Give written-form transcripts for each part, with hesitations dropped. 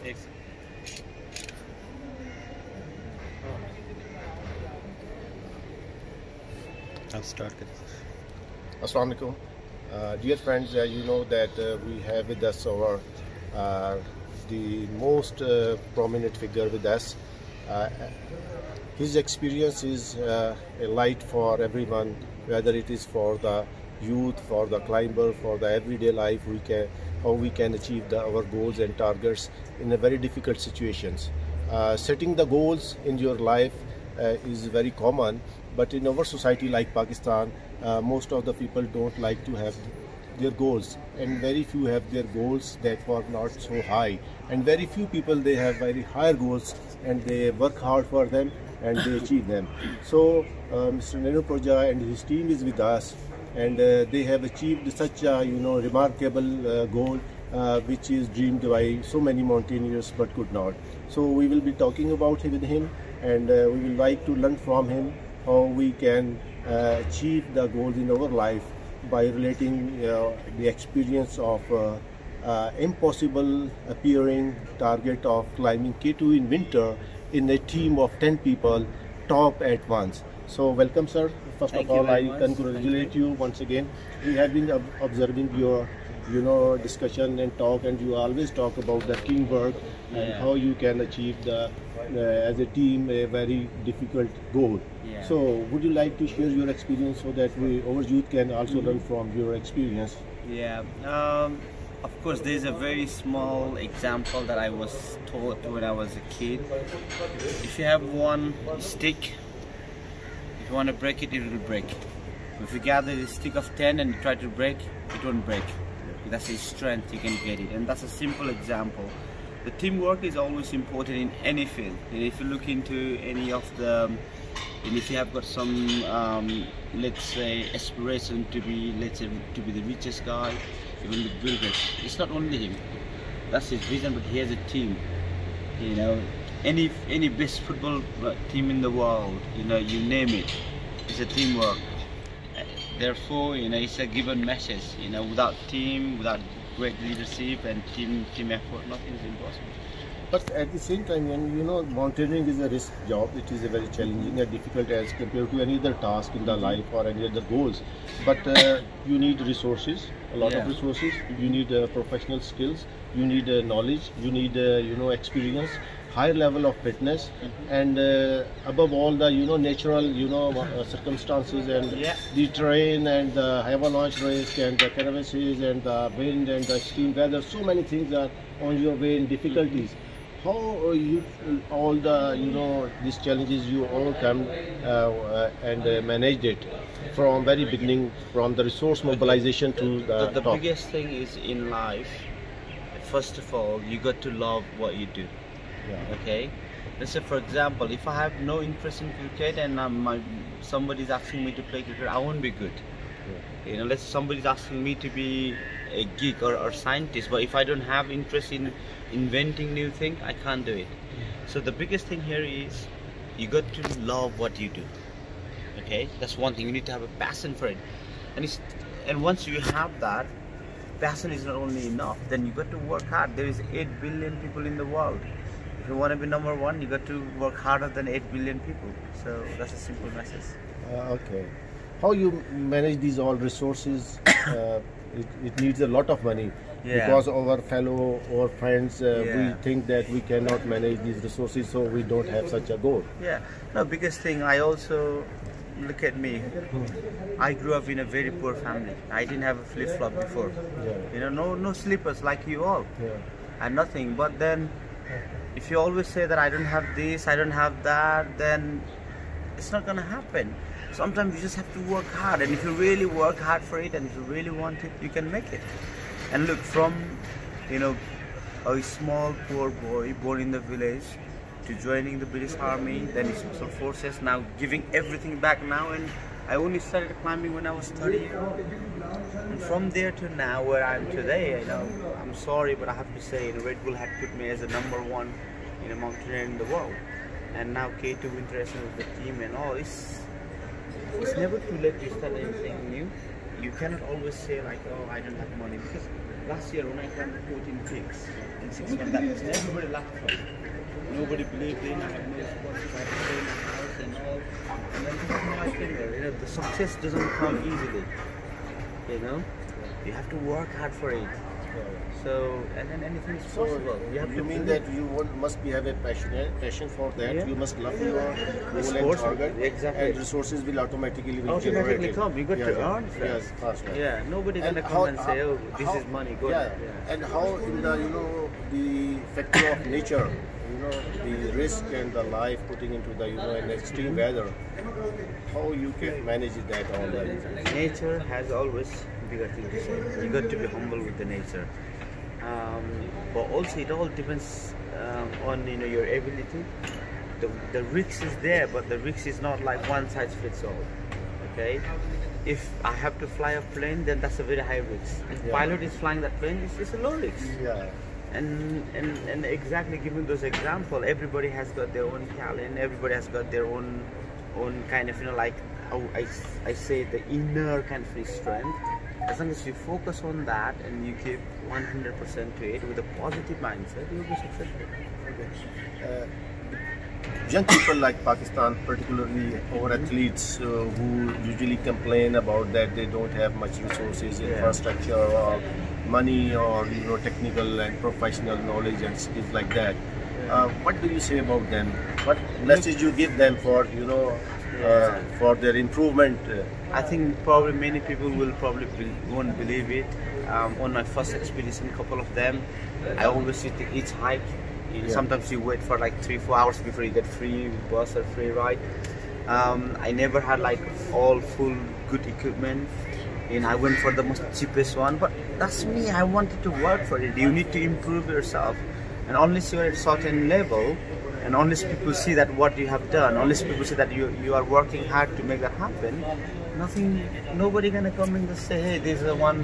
If I'll start it. Assalamu alaikum. Dear friends, you know that we have with us our the most prominent figure with us. His experience is a light for everyone, whether it is for the youth, for the climber, for the everyday life. How we can achieve our goals and targets in a very difficult situations. Setting the goals in your life is very common, but in our society like Pakistan, most of the people don't like to have their goals, and very few have their goals that were not so high, and very few people they have very high goals and they work hard for them and they achieve them. So Mr. Nirmal Purja and his team is with us, and they have achieved such a remarkable goal which is dreamed by so many mountaineers but could not. So we will be talking about it with him, and we will like to learn from him how we can achieve the goals in our life by relating the experience of impossible appearing target of climbing K2 in winter in a team of 10 people top at once. So welcome, sir. First of all, I congratulate you once again. We have been observing your discussion and talk, and you always talk about the teamwork and how you can achieve the as a team a very difficult goal. So would you like to share your experience so that our youth can also learn from your experience? Of course, there's a very small example that I was taught when I was a kid. If you have one stick, if you want to break it, it will break. If you gather the stick of 10 and try to break, it won't break. That's a strength, you can get it. And that's a simple example. The teamwork is always important in any field. And if you look into any of the, and if you have got some, let's say, aspiration to be, to be the richest guy, even the Bill Gates, it's not only him. That's his vision, but he has a team. Any best football team in the world, you name it, it's a teamwork. Therefore, it's a given message. Without team, without great leadership and team effort, nothing is impossible. But at the same time, mountaineering is a risk job. It is a very challenging and difficult as compared to any other task in the life or any other goals. But you need resources, a lot of resources. You need professional skills. You need knowledge. You need experience, high level of fitness, and above all the natural circumstances and the terrain and the avalanche risk and the crevasses and the wind and the extreme weather. So many things are on your way in difficulties. How you all the these challenges you overcome and managed it from very beginning, from the resource mobilization to the top? Biggest thing is in life, first of all, you got to love what you do. Okay, let's say for example, if I have no interest in cricket and somebody's asking me to play cricket, I won't be good. Let's say somebody's asking me to be a geek or scientist, but if I don't have interest in inventing new things, I can't do it. So the biggest thing here is you got to love what you do. Okay, that's one thing. You need to have a passion for it, and once you have that, passion is not only enough. Then you got to work hard. There is 8 billion people in the world. If you want to be number one, you got to work harder than 8 billion people. So that's a simple message. Okay. How you manage these all resources? It needs a lot of money because our friends, we think that we cannot manage these resources, so we don't have such a goal. No, biggest thing, I also look at me. I grew up in a very poor family. I didn't have a flip-flop before. No slippers like you all, and nothing. But then, if you always say that I don't have this, I don't have that, then it's not gonna happen. Sometimes you just have to work hard, and if you really work hard for it, and if you really want it, you can make it. And look, from a small poor boy born in the village to joining the British Army, then Special Forces, now giving everything back now, and I only started climbing when I was 30 years old. And from there to now, where I am today, I'm sorry, but I have to say, Red Bull had put me as the #1 mountaineer in the world, and now K2 International with the team and all. It's never too late to start anything new. You cannot always say like, oh, I don't have money, because last year when I climbed 14 peaks, in 6 months. That was everybody laughed from. Nobody believed in. I had no support. I had to stay in my house and all. And then this is how I came here. You know, the success doesn't come easily. You know, you have to work hard for it. So, and then anything is possible. You mean that you must have a passion for that. Yeah. You must love your goal and target. Exactly. And resources will automatically come. You got to earn first. Yes, first. Yeah, nobody gonna come and say, "Oh, this is money." Go. Yeah. And how in the the factor of nature, the risk and the life putting into the an extreme weather, how you can manage that all that? Nature has always bigger thing to say. You got to be humble with the nature. But also it all depends on your ability. The risk is there, but the risk is not like one size fits all. Okay, if I have to fly a plane, then that's a very high risk. If pilot is flying that plane, it's a low risk. Yeah. And exactly giving those examples, everybody has got their own talent. Everybody has got their own kind of like how I say the inner kind of strength. As long as you focus on that and you give 100% to it with a positive mindset, you will be successful. Okay. Young people like Pakistan, particularly our athletes who usually complain about that they don't have much resources, infrastructure, or money, or technical and professional knowledge and skills like that. What do you say about them? What message you give them for for their improvement? I think probably many people won't believe it. On my first expedition, a couple of them, I always used to hitchhike. Sometimes you wait for like 3-4 hours before you get free bus or free ride. I never had like all full good equipment, and I went for the most cheapest one. But that's me. I wanted to work for it. You need to improve yourself, and unless you're at a certain level, and unless people see that what you have done, unless people see that you are working hard to make that happen, nobody gonna come and just say, hey, this is 1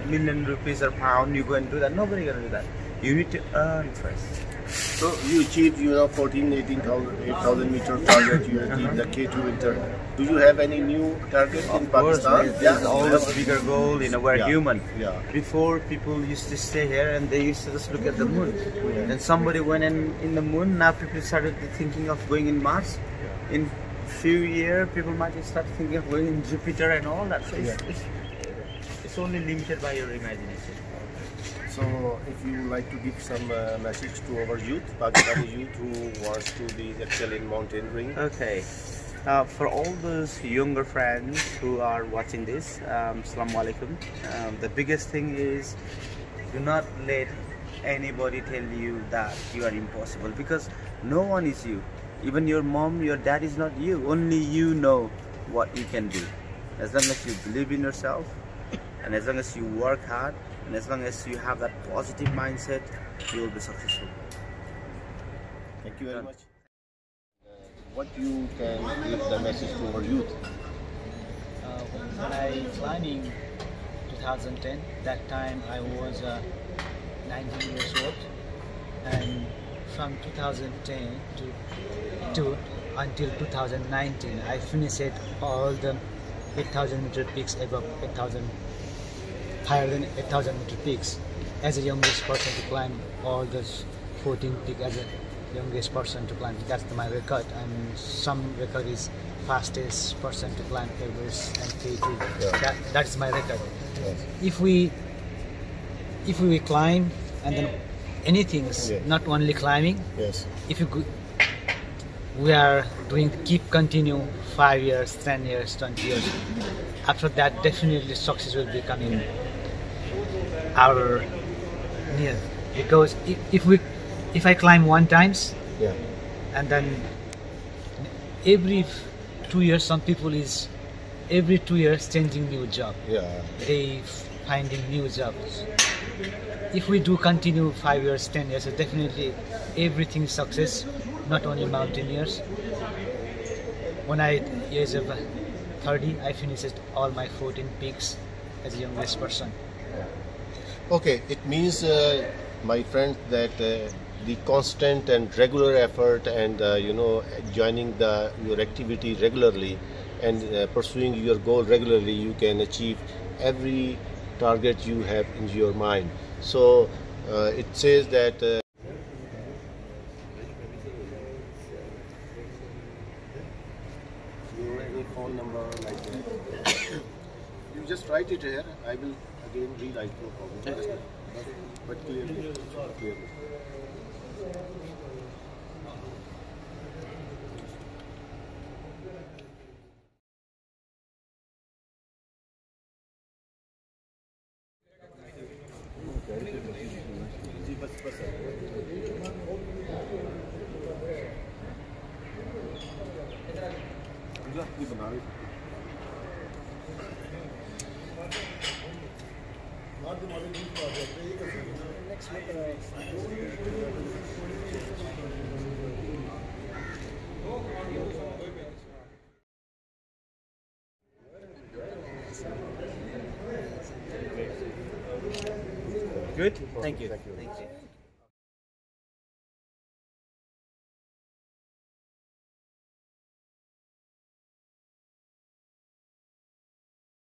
million rupees or pound, you go and do that. Nobody gonna do that. You need to earn first. So you achieved 8,000 meter target, you achieved the K2 winter. Do you have any new target in Pakistan? There's always bigger goal, we're human. Yeah. Before, people used to stay here and they used to just look at the moon. Then somebody went in the moon, now people started thinking of going in Mars. In few years, people might start thinking of going in Jupiter and all that. So it's only limited by your imagination. So, if you would like to give some message to our youth, Pakistani youth who wants to be excel in mountaineering. Okay. For all those younger friends who are watching this, Assalamu alaikum. The biggest thing is, do not let anybody tell you that you are impossible, because no one is you. Even your mom, your dad is not you. Only you know what you can do. As long as you believe in yourself, and as long as you work hard, and as long as you have that positive mindset, you will be successful. Thank you very much. What you can give the message to our youth? When I climbed in 2010, that time I was 19 years old, and from 2010 to until 2019, I finished all the 8,000 meter peaks above 8,000. Higher than 8,000 meter peaks as a youngest person to climb all those 14 peaks as a youngest person to climb. That's my record, and some record is fastest person to climb Everest and K2. That is my record. Yes. If we climb and then anything, not only climbing. Yes. If we are doing continue 5 years, 10 years, 20 years. After that, definitely success will be coming our near, because if I climb one times, and then every 2 years, some people is every 2 years changing new job. They finding new jobs. If we do continue 5 years, 10 years, so definitely everything is success. Not only mountaineers. When I age of 30, I finished all my 14 peaks as a youngest person. Okay, it means, my friend, that the constant and regular effort and joining your activity regularly and pursuing your goal regularly, you can achieve every target you have in your mind. So It says that any phone number like that. You just write it here. I will again rewrite, no problem. But clearly. Good? Thank you. Thank you.